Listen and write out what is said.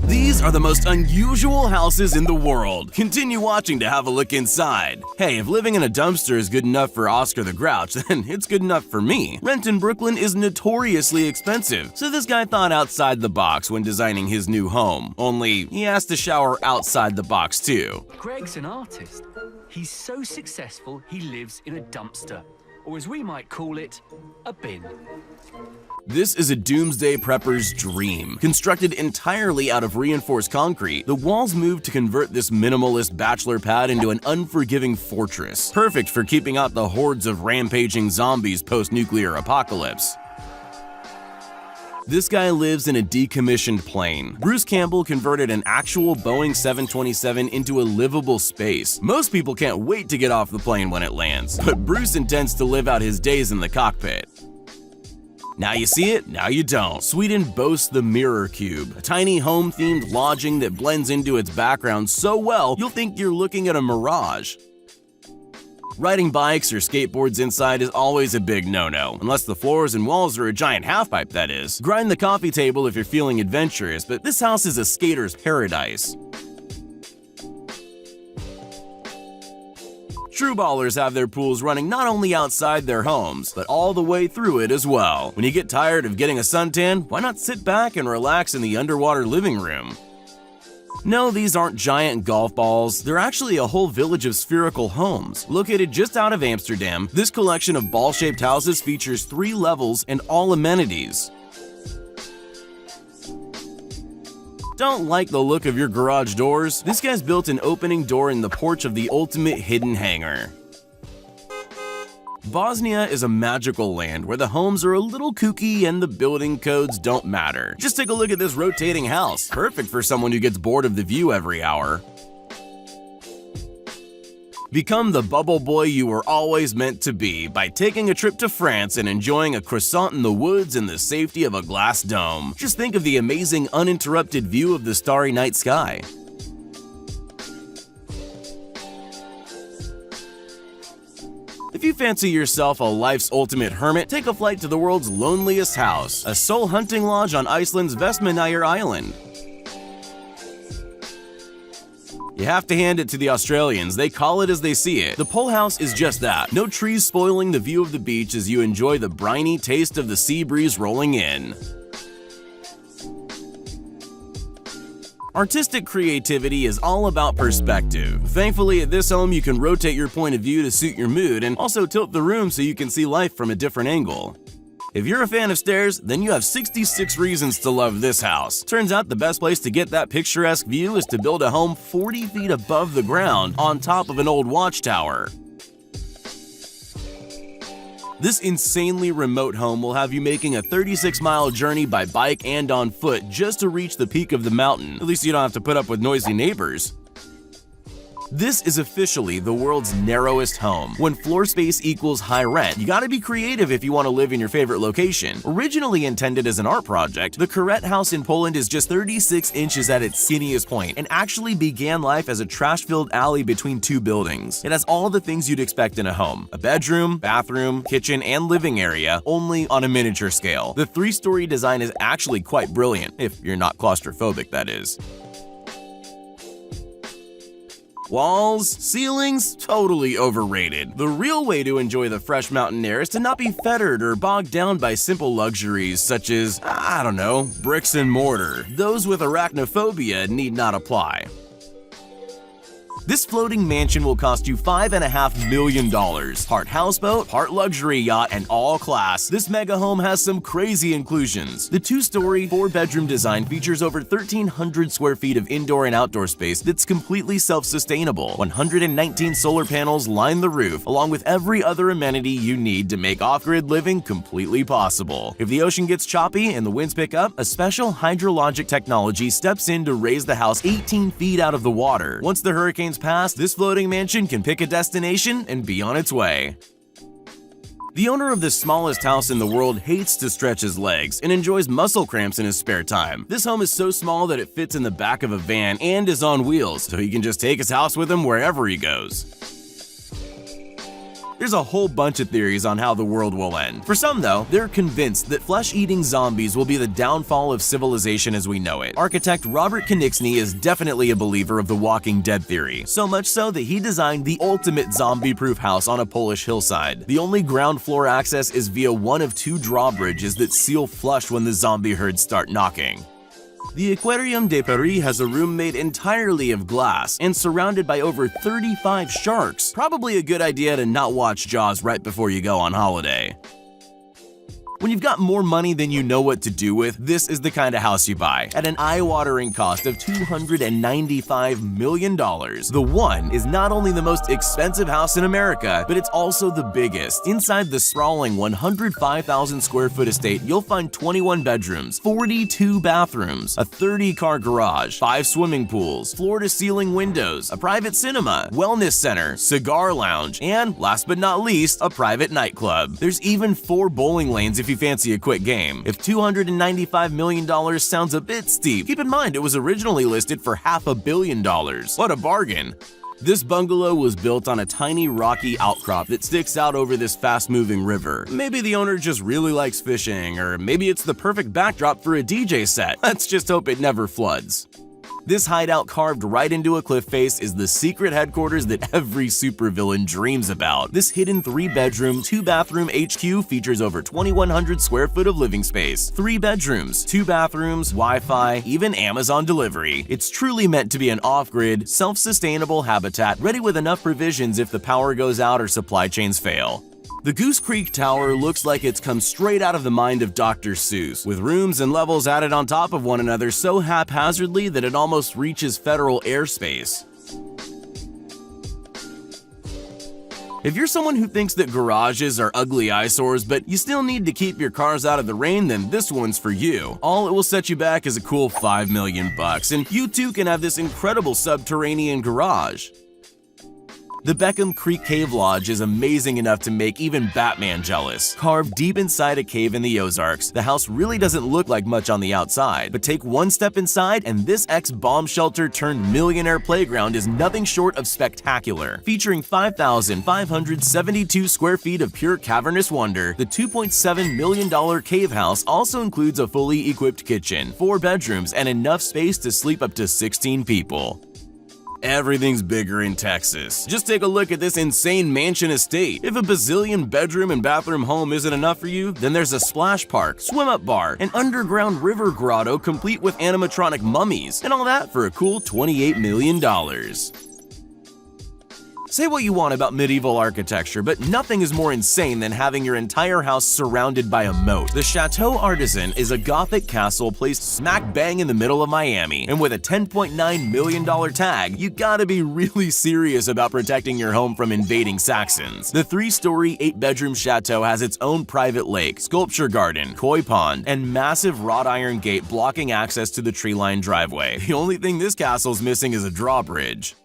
These are the most unusual houses in the world. Continue watching to have a look inside. Hey, if living in a dumpster is good enough for Oscar the Grouch, then it's good enough for me. Rent in Brooklyn is notoriously expensive, so this guy thought outside the box when designing his new home. Only, he has to shower outside the box too. Greg's an artist. He's so successful he lives in a dumpster, or as we might call it, a bin. This is a doomsday prepper's dream. Constructed entirely out of reinforced concrete, the walls moved to convert this minimalist bachelor pad into an unforgiving fortress, perfect for keeping out the hordes of rampaging zombies post-nuclear apocalypse. This guy lives in a decommissioned plane. Bruce Campbell converted an actual Boeing 727 into a livable space. Most people can't wait to get off the plane when it lands, but Bruce intends to live out his days in the cockpit. Now you see it, now you don't. Sweden boasts the Mirror Cube, a tiny home-themed lodging that blends into its background so well you'll think you're looking at a mirage. Riding bikes or skateboards inside is always a big no-no, unless the floors and walls are a giant halfpipe, that is. Grind the coffee table if you're feeling adventurous, but this house is a skater's paradise. True ballers have their pools running not only outside their homes, but all the way through it as well. When you get tired of getting a suntan, why not sit back and relax in the underwater living room? No, these aren't giant golf balls. They're actually a whole village of spherical homes. Located just out of Amsterdam, this collection of ball-shaped houses features 3 levels and all amenities. Don't like the look of your garage doors? This guy's built an opening door in the porch of the ultimate hidden hangar. Bosnia is a magical land where the homes are a little kooky and the building codes don't matter. Just take a look at this rotating house, perfect for someone who gets bored of the view every hour. Become the bubble boy you were always meant to be by taking a trip to France and enjoying a croissant in the woods in the safety of a glass dome. Just think of the amazing uninterrupted view of the starry night sky. If you fancy yourself a life's ultimate hermit, take a flight to the world's loneliest house, a soul hunting lodge on Iceland's Vestmannaeyjar Island. You have to hand it to the Australians, they call it as they see it. The Pole House is just that. No trees spoiling the view of the beach as you enjoy the briny taste of the sea breeze rolling in. Artistic creativity is all about perspective. Thankfully, at this home you can rotate your point of view to suit your mood and also tilt the room so you can see life from a different angle. If you're a fan of stairs, then you have 66 reasons to love this house. Turns out the best place to get that picturesque view is to build a home 40 feet above the ground on top of an old watchtower. This insanely remote home will have you making a 36-mile journey by bike and on foot just to reach the peak of the mountain. At least you don't have to put up with noisy neighbors. This is officially the world's narrowest home. When floor space equals high rent, you gotta be creative if you want to live in your favorite location. Originally intended as an art project, the Karet house in Poland is just 36 inches at its skinniest point and actually began life as a trash-filled alley between 2 buildings. It has all the things you'd expect in a home: a bedroom, bathroom, kitchen, and living area, only on a miniature scale. The 3-story design is actually quite brilliant, if you're not claustrophobic, that is. Walls, ceilings, totally overrated. The real way to enjoy the fresh mountain air is to not be fettered or bogged down by simple luxuries such as, I don't know, bricks and mortar. Those with arachnophobia need not apply. This floating mansion will cost you $5.5 million. Part houseboat, part luxury yacht, and all class, this mega home has some crazy inclusions. The 2-story, 4-bedroom design features over 1,300 square feet of indoor and outdoor space that's completely self-sustainable. 119 solar panels line the roof, along with every other amenity you need to make off-grid living completely possible. If the ocean gets choppy and the winds pick up, a special hydrologic technology steps in to raise the house 18 feet out of the water. Once the hurricanes pass, this floating mansion can pick a destination and be on its way. The owner of the smallest house in the world hates to stretch his legs and enjoys muscle cramps in his spare time. This home is so small that it fits in the back of a van and is on wheels, so he can just take his house with him wherever he goes. There's a whole bunch of theories on how the world will end. For some, though, they're convinced that flesh-eating zombies will be the downfall of civilization as we know it. Architect Robert Konechny is definitely a believer of the Walking Dead theory, so much so that he designed the ultimate zombie-proof house on a Polish hillside. The only ground floor access is via one of two drawbridges that seal flush when the zombie herds start knocking. The Aquarium de Paris has a room made entirely of glass and surrounded by over 35 sharks. Probably a good idea to not watch Jaws right before you go on holiday. When you've got more money than you know what to do with, this is the kind of house you buy. At an eye-watering cost of $295 million, The One is not only the most expensive house in America, but it's also the biggest. Inside the sprawling 105,000 square foot estate, you'll find 21 bedrooms, 42 bathrooms, a 30-car garage, 5 swimming pools, floor-to-ceiling windows, a private cinema, wellness center, cigar lounge, and, last but not least, a private nightclub. There's even 4 bowling lanes if you fancy a quick game. If $295 million sounds a bit steep, keep in mind it was originally listed for $500 million. What a bargain! This bungalow was built on a tiny rocky outcrop that sticks out over this fast-moving river. Maybe the owner just really likes fishing, or maybe it's the perfect backdrop for a DJ set. Let's just hope it never floods. This hideout carved right into a cliff face is the secret headquarters that every supervillain dreams about. This hidden 3-bedroom, 2-bathroom HQ features over 2,100 square foot of living space, 3 bedrooms, 2 bathrooms, Wi-Fi, even Amazon delivery. It's truly meant to be an off-grid, self-sustainable habitat ready with enough provisions if the power goes out or supply chains fail. The Goose Creek Tower looks like it's come straight out of the mind of Dr. Seuss, with rooms and levels added on top of one another so haphazardly that it almost reaches federal airspace. If you're someone who thinks that garages are ugly eyesores but you still need to keep your cars out of the rain, then this one's for you. All it will set you back is a cool $5 million, and you too can have this incredible subterranean garage. The Beckham Creek Cave Lodge is amazing enough to make even Batman jealous. Carved deep inside a cave in the Ozarks, the house really doesn't look like much on the outside, but take one step inside and this ex-bomb shelter turned millionaire playground is nothing short of spectacular. Featuring 5,572 square feet of pure cavernous wonder, the $2.7 million cave house also includes a fully equipped kitchen, 4 bedrooms, and enough space to sleep up to 16 people. Everything's bigger in Texas. Just take a look at this insane mansion estate. If a bazillion bedroom and bathroom home isn't enough for you, then there's a splash park, swim-up bar, an underground river grotto complete with animatronic mummies, and all that for a cool $28 million. Say what you want about medieval architecture, but nothing is more insane than having your entire house surrounded by a moat. The Chateau Artisan is a Gothic castle placed smack bang in the middle of Miami, and with a $10.9 million tag, you gotta be really serious about protecting your home from invading Saxons. The 3-story, 8-bedroom chateau has its own private lake, sculpture garden, koi pond, and massive wrought iron gate blocking access to the tree-lined driveway. The only thing this castle's missing is a drawbridge.